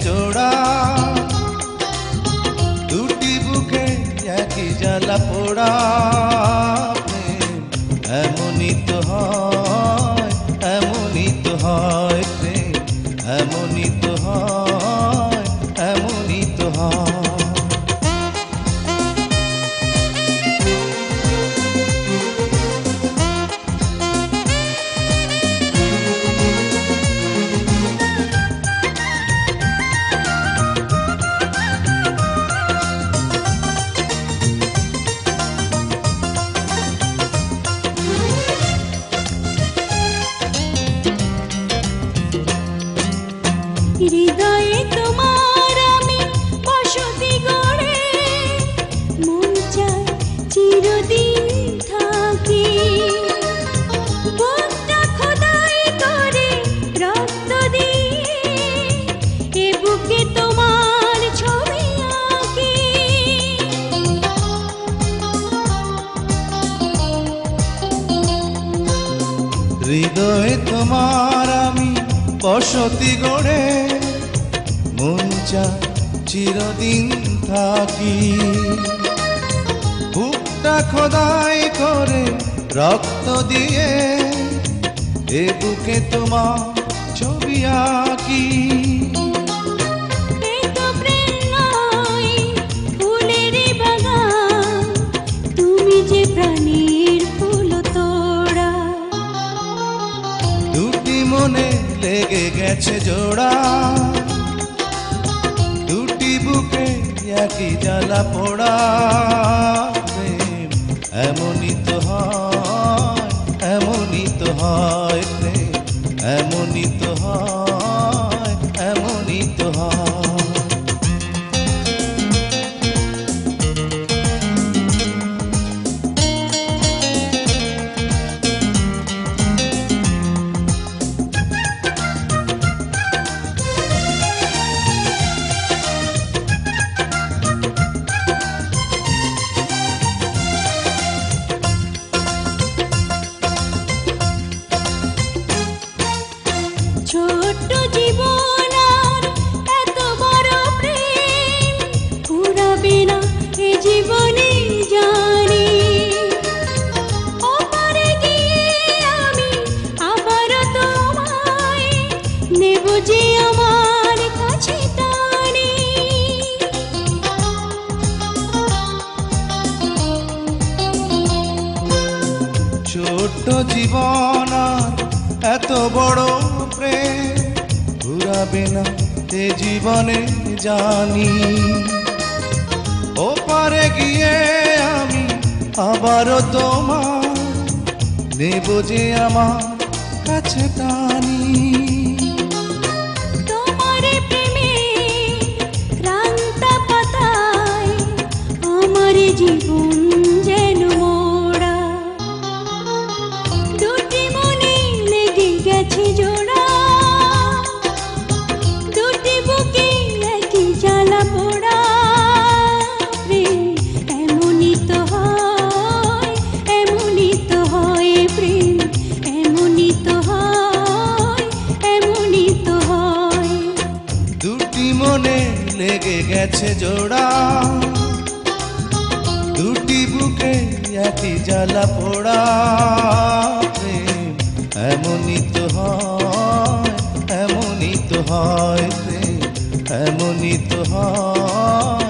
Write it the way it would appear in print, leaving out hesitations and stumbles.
জোড়া, দুটি বুকে একই জ্বালা পোড়া। প্রেম এমনই তো হয়, এমনই তো হয় প্রেম, এমনই তো হয়, এমনই তো হয়। হৃদয়ে তোমার আমি বসতি গড়ে, মন চায় চিরদিন থাকি। বুকটা খোদাই করে রক্ত দিয়ে, এ বুকে তোমার ছবি আঁকি। হৃদয়ে তোমার আমি বসতি গড়ে, মন চায় চিরদিন থাকি। বুকটা খোদাই করে রক্ত দিয়ে, এ বুকে তোমার ছবি আঁকি। এ তো প্রেম নয়, ফুলের বাগান, তুমি যে প্রাণীর ফুল তোড়া। দুটি মনে লেগে গেছে জোড়া, দুটি বুকে একই জ্বালা পোড়া। প্রেম এমনই তো হয়, এমনই তো হয় প্রেম, এমনই তো হয়, এমনই তো হয়। ছোট্ট জীবন আর এত বড় প্রেম ফুরাবে না এ জীবনে জানি। ওপারে গিয়ে আমি আবার তোমায় নেব যে আমার কাছে টানি। ছোট্ট জীবন আর এত বড় প্রেম ঘুরাবে না এ জীবনে জানি। ওপারে গিয়ে আমি আবারও তোমার নেব যে আমার কাছে টানি। তোমার প্রেমে ক্রান্ত পাতায় আমার জীবন যেন মোড়া। দুটি মনে লেগে গেছে জোড়া, দুটি বুকে একই জ্বালা পোড়া। প্রেম এমনই তো হয়, এমনই তো হয় প্রেম, এমনই তো হয়, এমনই তো হয়। দুটি মনে লেগে গেছে জোড়া, দুটি বুকে একই জ্বালা পোড়া। প্রেম এমনই তো হয়, এমনই তো হয় প্রেম, এমনই তো হয়।